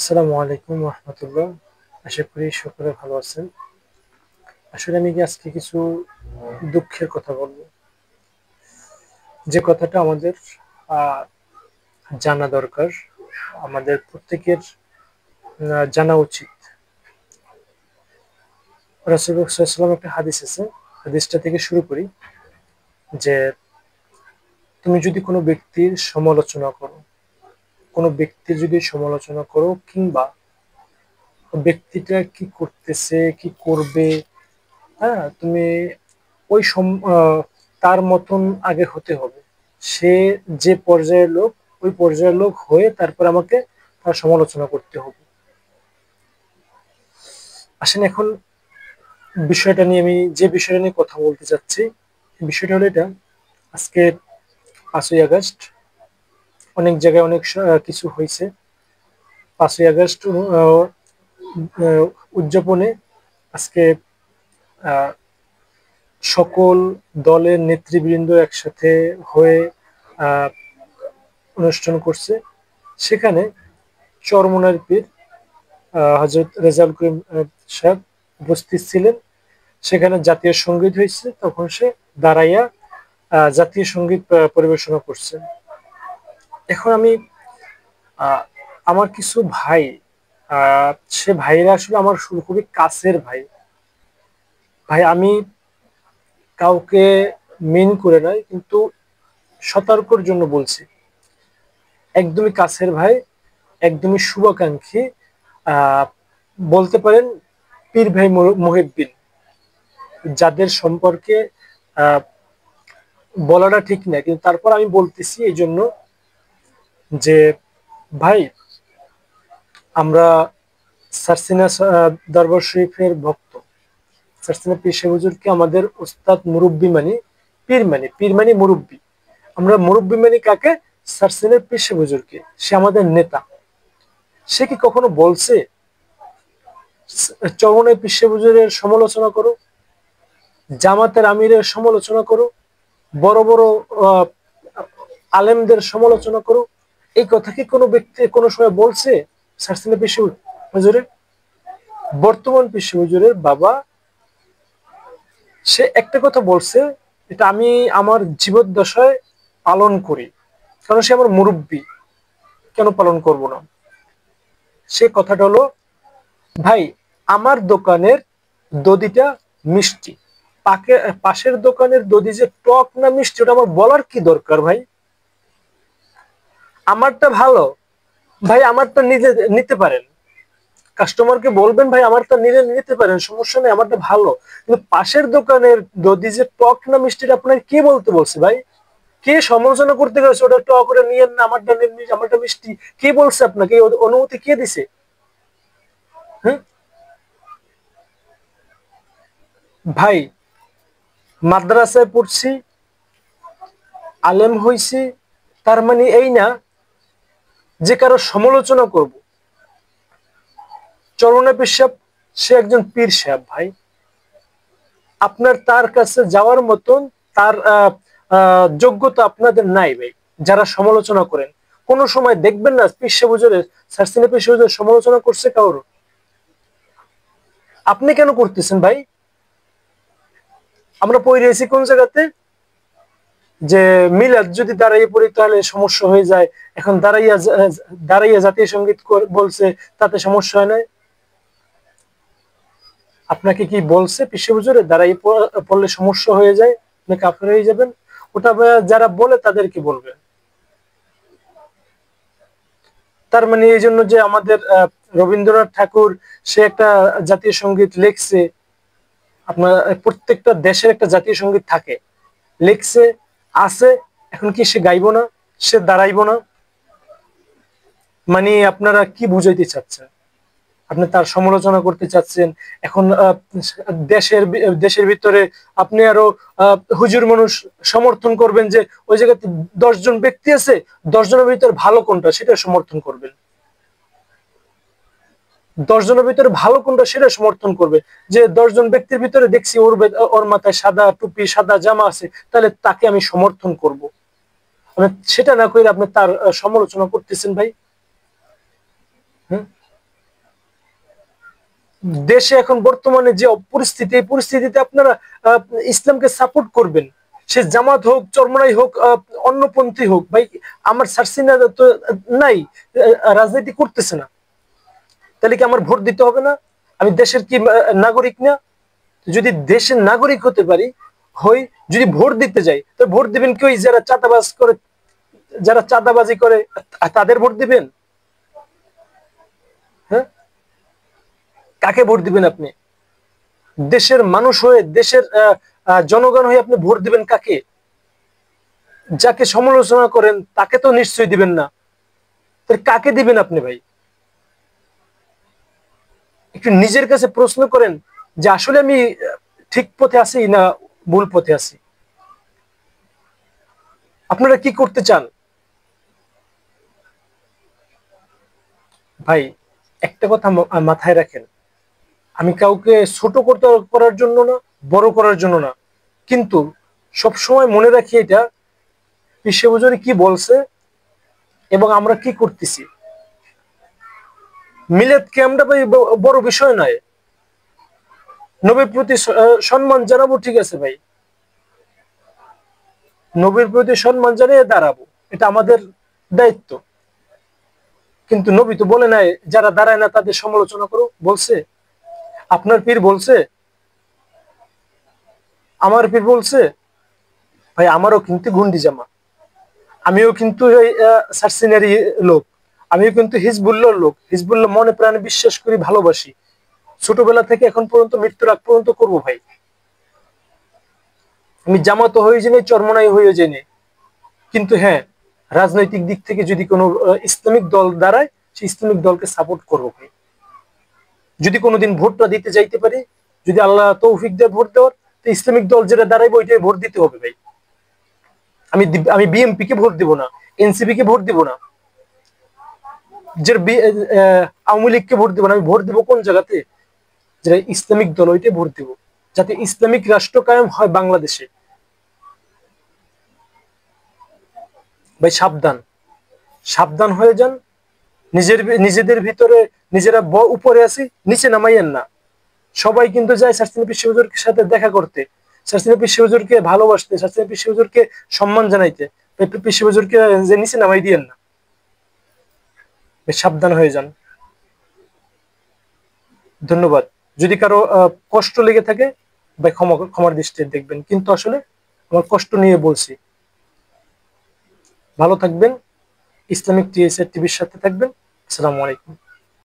আসসালামু আলাইকুম রহমতুল্লাহ। আশা করি সকলে ভালো আছেন। আসলে আমি আজকে কিছু দুঃখের কথা বলবো, যে কথাটা আমাদের আহ, জানা দরকার, আমাদের প্রত্যেকের জানা উচিত। রাসূলুল্লাহ সাল্লাল্লাহু আলাইহি ওয়াসাল্লাম একটা হাদিস আছে, হাদিসটা থেকে শুরু করি। যে তুমি যদি কোনো ব্যক্তির সমালোচনা করো, কোনো ব্যক্তির যদি সমালোচনা করো, কিংবা ব্যক্তিটা কি করতেছে কি করবে, হ্যাঁ, তুমি ওই তার মতন আগে হতে হবে। সে যে পর্যায়ের লোক, ওই পর্যায়ের লোক হয়ে তারপর আমাকে তার সমালোচনা করতে হবে। আসেন এখন বিষয়টা নিয়ে, আমি যে বিষয়টা নিয়ে কথা বলতে চাচ্ছি, বিষয়টা হলো এটা। আজকে 5ই আগস্ট, অনেক জায়গায় অনেক কিছু হয়েছে। 5ই আগস্ট উদযাপনে আজকে আহ, সকল দলের নেতৃবৃন্দ একসাথে হয়ে আহ, অনুষ্ঠান করছে। সেখানে চরমোনার পীর হযরত রেজাউল করিম সাহেব উপস্থিত ছিলেন। সেখানে জাতীয় সঙ্গীত হয়েছে, তখন সে দাঁড়াইয়া জাতীয় সঙ্গীত পরিবেশনা করছেন। এখন আমি আহ, আমার কিছু ভাই, সে ভাইরা আসলে আমার খুবই কাছের ভাই। ভাই আমি কাউকে মিন করে নয়, কিন্তু সতর্কর জন্য বলছি। একদমই কাছের ভাই, একদমই শুভাকাঙ্ক্ষী, আহ বলতে পারেন পীর ভাই মুহিউদ্দিন, যাদের সম্পর্কে আহ বলাটা ঠিক না, কিন্তু তারপর আমি বলতেছি এই জন্য যে ভাই, আমরা সারসিনা দরবার শরীফের ভক্ত। সারসিনা পীর সাহেব হুজুরকে আমাদের উস্তাদ, মুরব্বী মানি, পীর মানি, পীর মানি মুরব্বী। আমরা মুরব্বী মানি কাকে? সারসিনা পীর সাহেব হুজুরকে। সে আমাদের নেতা। সে কি কখনো বলছে চরমনাই পীর সাহেব হুজুরের সমালোচনা করো, জামাতের আমিরের সমালোচনা করো, বড় বড় আহ, আলেমদের সমালোচনা করো? এই কথা কি কোনো ব্যক্তি কোনো সময় বলছে সারসিনা পীর সাহেব হুজুরের? বর্তমান পীর সাহেব হুজুরের বাবা, সে একটা কথা বলছে, এটা আমি আমার জীবদ্দশায় পালন করি, কারণ সে আমার মুরব্বী। কেন পালন করব না? সে কথাটা হলো, ভাই, আমার দোকানের দধিটা মিষ্টি, পাশের দোকানের দধি যে টক না মিষ্টি, ওটা আমার বলার কি দরকার ভাই? আমারটা ভালো, ভাই আমারটা নিজে নিতে পারেন, কাস্টমারকে বলবেন ভাই আমারটা নিজে নিতে পারেন, সমস্যা নেই, আমারটা ভালো। কিন্তু পাশের দোকানের দধি যে টক না মিষ্টিটা আপনাকে কে বলতে বলছে ভাই? কে সমালোচনা করতে গেছে ওটা টক করে নিয়েন না, আমারটা আমারটা মিষ্টি? কে বলছে আপনাকে? এই অনুমতি কে দিছে? হ্যাঁ ভাই, মাদ্রাসায় পড়ছি, আলেম হইছি, তার মানে এই না যে কারো সমালোচনা করব। চরমনাই পীর সাহেব, সে একজন পীর সাহেব ভাই। আপনার তার কাছে যাওয়ার মতন তার যোগ্যতা আপনাদের নাই ভাই, যারা সমালোচনা করেন। কোন সময় দেখবেন না পীর সাহেব হুজুরের, সারসিনা পীর সাহেব হুজুরের সমালোচনা করছে কারোর? আপনি কেন করতেছেন ভাই? আমরা পড়ে রয়েছি কোন জায়গাতে যে মিলাদ যদি দাঁড়াইয়ে পড়ি তাহলে সমস্যা হয়ে যায়। এখন দাঁড়াইয়া দাঁড়াইয়া জাতীয় সঙ্গীত বলছে, তাতে সমস্যা হয় না? আপনাকে কি বলছে পীর সাহেব হুজুরে দাঁড়াইয়ে পড়লে সমস্যা হয়ে যায়, আপনি কাফের হয়ে যাবেন? ওটা যারা বলে তাদেরকে বলবেন। তার মানে এই জন্য যে আমাদের রবীন্দ্রনাথ ঠাকুর, সে একটা জাতীয় সঙ্গীত লিখছে, আপনার প্রত্যেকটা দেশের একটা জাতীয় সঙ্গীত থাকে, লিখছে, আছে, এখন কি সে গাইবো না? সে দাঁড়াইবো না? মানে আপনারা কি বুঝাইতে চাচ্ছেন? আপনি তার সমালোচনা করতে চাচ্ছেন? এখন দেশের দেশের ভিতরে আপনি আরো হুজুর মানুষ সমর্থন করবেন যে ওই জায়গাতে 10 জন ব্যক্তি আছে, 10 জনের ভিতরে ভালো কোনটা সেটা সমর্থন করবেন। 10 জনের ভিতরে ভালো কোনটা সেটা সমর্থন করবে। যে 10 জন ব্যক্তির ভিতরে দেখছি ওর ওর মাথায় সাদা টুপি, সাদা জামা আছে, তাহলে তাকে আমি সমর্থন করব। আপনি সেটা না করে আপনি তার সমালোচনা করতেছেন ভাই। হ্যাঁ, দেশে এখন বর্তমানে যে পরিস্থিতি, এই পরিস্থিতিতে আপনারা ইসলামকে সাপোর্ট করবেন, সে জামাত হোক, চরমনাই হোক, অন্যপন্থী হোক, ভাই আমার সার্সিনা তো নাই, রাজনীতি করতেছে না, তাহলে কি আমার ভোট দিতে হবে না? আমি দেশের কি নাগরিক না? যদি দেশের নাগরিক হতে পারি, হই, যদি ভোট দিতে যাই, তো ভোট দিবেন কি ওই যারা চাঁদাবাজ করে, যারা চাঁদাবাজি করে তাদের ভোট দিবেন? হ্যাঁ, কাকে ভোট দিবেন আপনি? দেশের মানুষ হয়ে, দেশের জনগণ হয়ে আপনি ভোট দিবেন কাকে? যাকে সমালোচনা করেন তাকে তো নিশ্চয়ই দিবেন না, তাহলে কাকে দিবেন আপনি ভাই? একটু নিজের কাছে প্রশ্ন করেন যে আসলে আমি ঠিক পথে আছি না ভুল পথে আছি। আপনারা কি করতে চান ভাই? একটা কথা মাথায় রাখেন, আমি কাউকে ছোট করতে করার জন্য না, বড় করার জন্য না, কিন্তু সব সময় মনে রাখি এটা, বিশ্ব হুজুর কি বলছে এবং আমরা কি করতেছি। মিলাদকে আমরা ভাই বড় বিষয় নয়, নবীর প্রতি সম্মান জানাবো, ঠিক আছে ভাই, নবীর প্রতি সম্মান জানিয়ে দাঁড়াবো, এটা আমাদের দায়িত্ব। কিন্তু নবী তো বলে নাই যারা দাঁড়ায় না তাদের সমালোচনা করো, বলছে? আপনার পীর বলছে? আমার পীর বলছে? ভাই আমারও কিন্তু গুন্ডি জামা, আমিও কিন্তু সার্সিনারি লোক, আমিও কিন্তু হিজবুল্লাহর লোক, হিজবুল্লাহ মনে প্রাণে বিশ্বাস করি, ভালোবাসি, ছোটবেলা থেকে এখন পর্যন্ত মৃত্যুর আগ পর্যন্ত করবো ভাই। আমি জামাত হয়ে যাই, চরমনাই হয়ে যাই, কিন্তু হ্যাঁ, রাজনৈতিক দিক থেকে যদি কোনো ইসলামিক দল দাঁড়ায়, সেই ইসলামিক দলকে সাপোর্ট করবো ভাই। যদি কোনোদিন ভোটটা দিতে যাইতে পারি, যদি আল্লাহ তৌফিক দেয় ভোট দেওয়ার, তো ইসলামিক দল যেটা দাঁড়াইবো ওইটাই ভোট দিতে হবে ভাই। আমি আমি বিএনপি কে ভোট দিব না, এনসিপি কে ভোট দিব না, যে আওয়ামী লীগকে ভোট দিব না। আমি ভোট দিব কোন জায়গাতে? যেটা ইসলামিক দল, ওইটাই ভোট দিব, যাতে ইসলামিক রাষ্ট্র কায়েম হয় বাংলাদেশে। ভাই সাবধান, সাবধান হয়ে যান। নিজেদের ভিতরে নিজেরা উপরে আছি, নিচে নামাইয়েন না। সবাই কিন্তু যায় সার্সিনা পিসি হুজুরের সাথে দেখা করতে, সার্সিনা পিসি হুজুরকে ভালোবাসতে, সার্সিনা পিসি হুজুরকে সম্মান জানাইতে, পিসি হুজুরকে যে নিচে নামাই দিয়েন না। সাবধান হয়ে যান। ধন্যবাদ। যদি কারো কষ্ট লেগে থাকে ভাই ক্ষমার দৃষ্টিতে দেখবেন, কিন্তু আসলে আমার কষ্ট নিয়ে বলছি। ভালো থাকবেন, ইসলামিক টিএসআর টিভির সাথে থাকবেন। আসসালামু আলাইকুম।